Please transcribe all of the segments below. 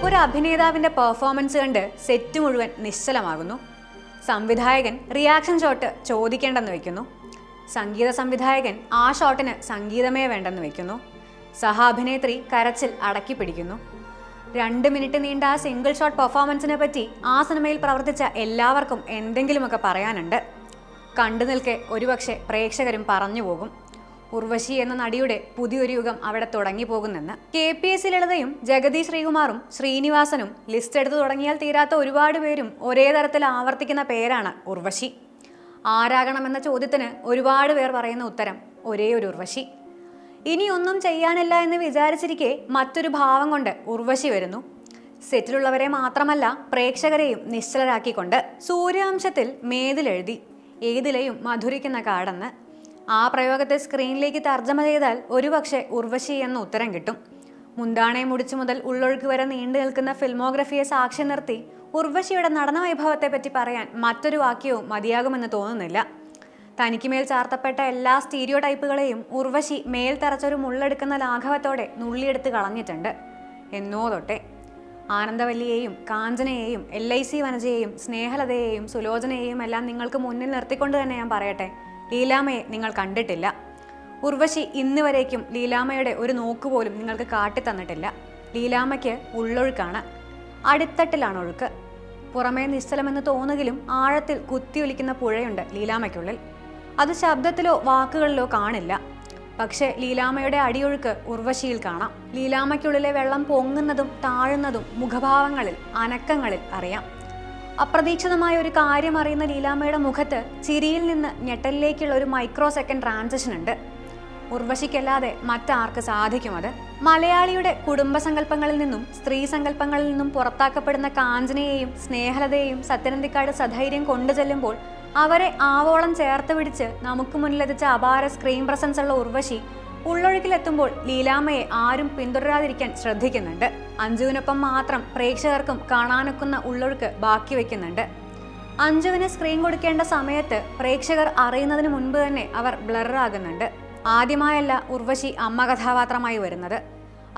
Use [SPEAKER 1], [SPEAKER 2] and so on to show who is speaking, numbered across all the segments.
[SPEAKER 1] ഒരു അഭിനേതാവിന്റെ പെർഫോമൻസ് കണ്ട് സെറ്റ് മുഴുവൻ നിശ്ചലമാകുന്നു. സംവിധായകൻ റിയാക്ഷൻ ഷോട്ട് ചോദിക്കേണ്ടെന്ന് വയ്ക്കുന്നു. സംഗീത സംവിധായകൻ ആ ഷോട്ടിന് സംഗീതമേ വേണ്ടെന്ന് വയ്ക്കുന്നു. സഹാഭിനേത്രി കരച്ചിൽ അടക്കി പിടിക്കുന്നു. 2 മിനിറ്റ് നീണ്ട ആ സിംഗിൾ ഷോട്ട് പെർഫോമൻസിനെ പറ്റി ആ സിനിമയിൽ പ്രവർത്തിച്ച എല്ലാവർക്കും എന്തെങ്കിലുമൊക്കെ പറയാനുണ്ട്. കണ്ടു നിൽക്കെ ഒരുപക്ഷെ പ്രേക്ഷകരും പറഞ്ഞു പോകും, ഉർവശി എന്ന നടിയുടെ പുതിയൊരു യുഗം അവിടെ തുടങ്ങി പോകുന്നെന്ന്. KPS ലളിതയും ജഗതി ശ്രീകുമാറും ശ്രീനിവാസനും ലിസ്റ്റ് എടുത്തു തുടങ്ങിയാൽ തീരാത്ത ഒരുപാട് പേരും ഒരേ തരത്തിൽ ആവർത്തിക്കുന്ന പേരാണ് ഉർവശി. ആരാകണമെന്ന ചോദ്യത്തിന് ഒരുപാട് പേർ പറയുന്ന ഉത്തരം ഒരേ ഒരു ഉർവശി. ഇനിയൊന്നും ചെയ്യാനില്ല എന്ന് വിചാരിച്ചിരിക്കെ മറ്റൊരു ഭാവം കൊണ്ട് ഉർവശി വരുന്നു. സെറ്റിലുള്ളവരെ മാത്രമല്ല പ്രേക്ഷകരെയും നിശ്ചലരാക്കിക്കൊണ്ട്. സൂര്യവംശത്തിൽ മേതിലെഴുതി ഏതിലെയും മധുരിക്കുന്ന കാടെന്ന്. ആ പ്രയോഗത്തെ സ്ക്രീനിലേക്ക് തർജ്ജമ ചെയ്താൽ ഒരുപക്ഷെ ഉർവശി എന്ന ഉത്തരം കിട്ടും. മുന്താണെ മുടിച്ചു മുതൽ ഉള്ളൊഴുക്ക് വരെ നീണ്ടു നിൽക്കുന്ന ഫിൽമോഗ്രഫിയെ സാക്ഷി നിർത്തി ഉർവശിയുടെ നടന വൈഭവത്തെ പറ്റി പറയാൻ മറ്റൊരു വാക്യവും മതിയാകുമെന്ന് തോന്നുന്നില്ല. തനിക്ക് മേൽ ചാർത്തപ്പെട്ട എല്ലാ സ്റ്റീരിയോ ടൈപ്പുകളെയും ഉർവശി മേൽ തറച്ചൊരു മുള്ളെടുക്കുന്ന ലാഘവത്തോടെ നുള്ളിയെടുത്ത് കളഞ്ഞിട്ടുണ്ട് എന്നോ തൊട്ടെ. ആനന്ദവല്ലിയെയും കാഞ്ചനയെയും LIC വനജയെയും സ്നേഹലതയെയും സുലോചനയെയും എല്ലാം നിങ്ങൾക്ക് മുന്നിൽ നിർത്തിക്കൊണ്ട് തന്നെ ഞാൻ പറയട്ടെ, ലീലാമ്മയെ നിങ്ങൾ കണ്ടിട്ടില്ല. ഉർവശി ഇന്ന് വരേക്കും ലീലാമ്മയുടെ ഒരു നോക്കുപോലും നിങ്ങൾക്ക് കാട്ടിത്തന്നിട്ടില്ല. ലീലാമ്മയ്ക്ക് ഉള്ളൊഴുക്കാണ്, അടിത്തട്ടിലാണ് ഒഴുക്ക്. പുറമേ നിശ്ചലമെന്ന് തോന്നുകിലും ആഴത്തിൽ കുത്തിയൊലിക്കുന്ന പുഴയുണ്ട് ലീലാമ്മയ്ക്കുള്ളിൽ. അത് ശബ്ദത്തിലോ വാക്കുകളിലോ കാണില്ല. പക്ഷേ ലീലാമ്മയുടെ അടിയൊഴുക്ക് ഉർവശിയിൽ കാണാം. ലീലാമ്മയ്ക്കുള്ളിലെ വെള്ളം പൊങ്ങുന്നതും താഴുന്നതും മുഖഭാവങ്ങളിൽ, അനക്കങ്ങളിൽ അറിയാം. അപ്രതീക്ഷിതമായ ഒരു കാര്യം അറിയുന്ന ലീലാമ്മയുടെ മുഖത്ത് ചിരിയിൽ നിന്ന് ഞെട്ടലിലേക്കുള്ള ഒരു മൈക്രോ സെക്കൻഡ് ട്രാൻസിഷൻ ഉണ്ട്. ഉർവശിക്കല്ലാതെ മറ്റാർക്ക് സാധിക്കും അത്? മലയാളിയുടെ കുടുംബസങ്കല്പങ്ങളിൽ നിന്നും സ്ത്രീ സങ്കല്പങ്ങളിൽ നിന്നും പുറത്താക്കപ്പെടുന്ന കാഞ്ചനയെയും സ്നേഹലതയെയും സത്യനന്ദിക്കാട് സധൈര്യം കൊണ്ടു ചെല്ലുമ്പോൾ അവരെ ആവോളം ചേർത്ത് പിടിച്ച് നമുക്ക് മുന്നിലെത്തിച്ച അപാര സ്ക്രീൻ പ്രസൻസ് ഉള്ള ഉർവശി ഉള്ളൊഴുക്കിലെത്തുമ്പോൾ ലീലാമ്മയെ ആരും പിന്തുടരാതിരിക്കാൻ ശ്രദ്ധിക്കുന്നുണ്ട്. അഞ്ജുവിനൊപ്പം മാത്രം പ്രേക്ഷകർക്കും കാണാനൊക്കുന്ന ഉള്ളൊഴുക്ക് ബാക്കി വയ്ക്കുന്നുണ്ട്. അഞ്ജുവിന് സ്ക്രീൻ കൊടുക്കേണ്ട സമയത്ത് പ്രേക്ഷകർ അറിയുന്നതിന് മുൻപ് തന്നെ അവർ ബ്ലറാകുന്നുണ്ട്. ആദ്യമായല്ല ഉർവശി അമ്മ കഥാപാത്രമായി വരുന്നത്.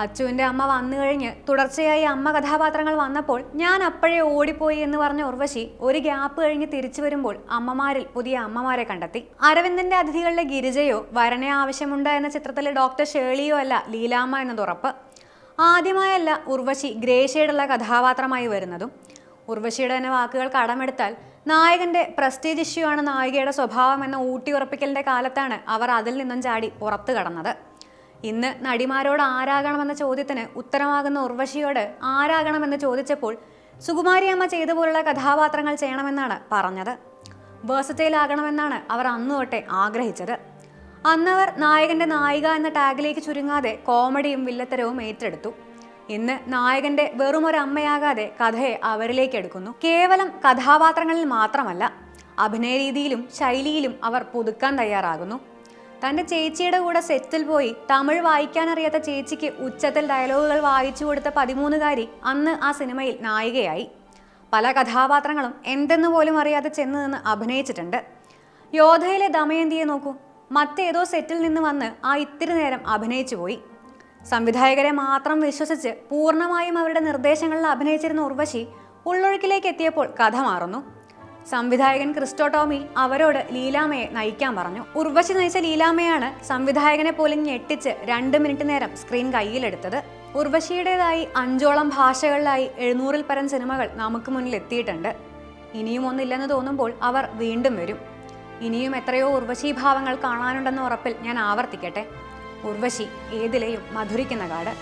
[SPEAKER 1] അച്ചുവിൻ്റെ അമ്മ വന്നു കഴിഞ്ഞ് തുടർച്ചയായി അമ്മ കഥാപാത്രങ്ങൾ വന്നപ്പോൾ ഞാൻ അപ്പോഴേ ഓടിപ്പോയി എന്ന് പറഞ്ഞ ഉർവശി ഒരു ഗ്യാപ്പ് കഴിഞ്ഞ് തിരിച്ചു വരുമ്പോൾ അമ്മമാരിൽ പുതിയ അമ്മമാരെ കണ്ടെത്തി. അരവിന്ദന്റെ അതിഥികളിലെ ഗിരിജയോ വരനെ ആവശ്യമുണ്ട് എന്ന ചിത്രത്തിലെ ഡോക്ടർ ഷേളിയോ അല്ല ലീലാമ്മ എന്നത് ഉറപ്പ്. ആദ്യമായല്ല ഉർവശി ഗ്രേ ഷെയ്ഡുള്ള കഥാപാത്രമായി വരുന്നതും. ഉർവശിയുടെ തന്നെ വാക്കുകൾ കടമെടുത്താൽ നായകന്റെ പ്രസ്റ്റീജ് ഇഷ്യൂ ആണ് നായികയുടെ സ്വഭാവം എന്ന ഊട്ടി ഉറപ്പിക്കലിന്റെ കാലത്താണ് അവർ അതിൽ നിന്നും ചാടി പുറത്തു കടന്നത്. ഇന്ന് നടിമാരോട് ആരാകണമെന്ന ചോദ്യത്തിന് ഉത്തരമാകുന്ന ഉർവശിയോട് ആരാകണമെന്ന് ചോദിച്ചപ്പോൾ സുകുമാരിയമ്മ ചെയ്ത പോലുള്ള കഥാപാത്രങ്ങൾ ചെയ്യണമെന്നാണ് പറഞ്ഞത്. വേഴ്സറ്റൈൽ ആകണമെന്നാണ് അവർ അന്നു തൊട്ടേ ആഗ്രഹിച്ചത്. അന്നവർ നായകന്റെ നായിക എന്ന ടാഗിലേക്ക് ചുരുങ്ങാതെ കോമഡിയും വില്ലത്തരവും ഏറ്റെടുത്തു. ഇന്ന് നായകന്റെ വെറും ഒരു അമ്മയാകാതെ കഥയെ അവരിലേക്ക് എടുക്കുന്നു. കേവലം കഥാപാത്രങ്ങളിൽ മാത്രമല്ല, അഭിനയ രീതിയിലും ശൈലിയിലും അവർ പുതുക്കാൻ തയ്യാറാകുന്നു. തൻ്റെ ചേച്ചിയുടെ കൂടെ സെറ്റിൽ പോയി തമിഴ് വായിക്കാനറിയാത്ത ചേച്ചിക്ക് ഉച്ചത്തിൽ ഡയലോഗുകൾ വായിച്ചു കൊടുത്ത 13കാരി അന്ന് ആ സിനിമയിൽ നായികയായി. പല കഥാപാത്രങ്ങളും എന്തെന്ന് പോലും അറിയാതെ ചെന്ന് നിന്ന് അഭിനയിച്ചിട്ടുണ്ട്. യോധയിലെ ദമയന്തിയെ നോക്കൂ, മറ്റേതോ സെറ്റിൽ നിന്ന് വന്ന് ആ ഇത്തിരി നേരം അഭിനയിച്ചു പോയി. സംവിധായകരെ മാത്രം വിശ്വസിച്ച് പൂർണ്ണമായും അവരുടെ നിർദ്ദേശങ്ങളിൽ അഭിനയിച്ചിരുന്ന ഉർവശി ഉള്ളൊഴുക്കിലേക്ക് എത്തിയപ്പോൾ കഥ മാറുന്നു. സംവിധായകൻ ക്രിസ്റ്റോ ടോമി അവരോട് ലീലാമ്മയെ നയിക്കാൻ പറഞ്ഞു. ഉർവശി നയിച്ച ലീലാമ്മയാണ് സംവിധായകനെ പോലും ഞെട്ടിച്ച് 2 മിനിറ്റ് നേരം സ്ക്രീൻ കയ്യിലെടുത്തത്. ഉർവശിയുടേതായി 5ഓളം ഭാഷകളിലായി 700-ൽ പരം സിനിമകൾ നമുക്ക് മുന്നിൽ എത്തിയിട്ടുണ്ട്. ഇനിയും ഒന്നില്ലെന്ന് തോന്നുമ്പോൾ അവർ വീണ്ടും വരും. ഇനിയും എത്രയോ ഉർവശി ഭാവങ്ങൾ കാണാനുണ്ടെന്ന ഉറപ്പിൽ ഞാൻ ആവർത്തിക്കട്ടെ, ഉർവശി ഏതിലെയും മധുരിക്കുന്ന കാട്.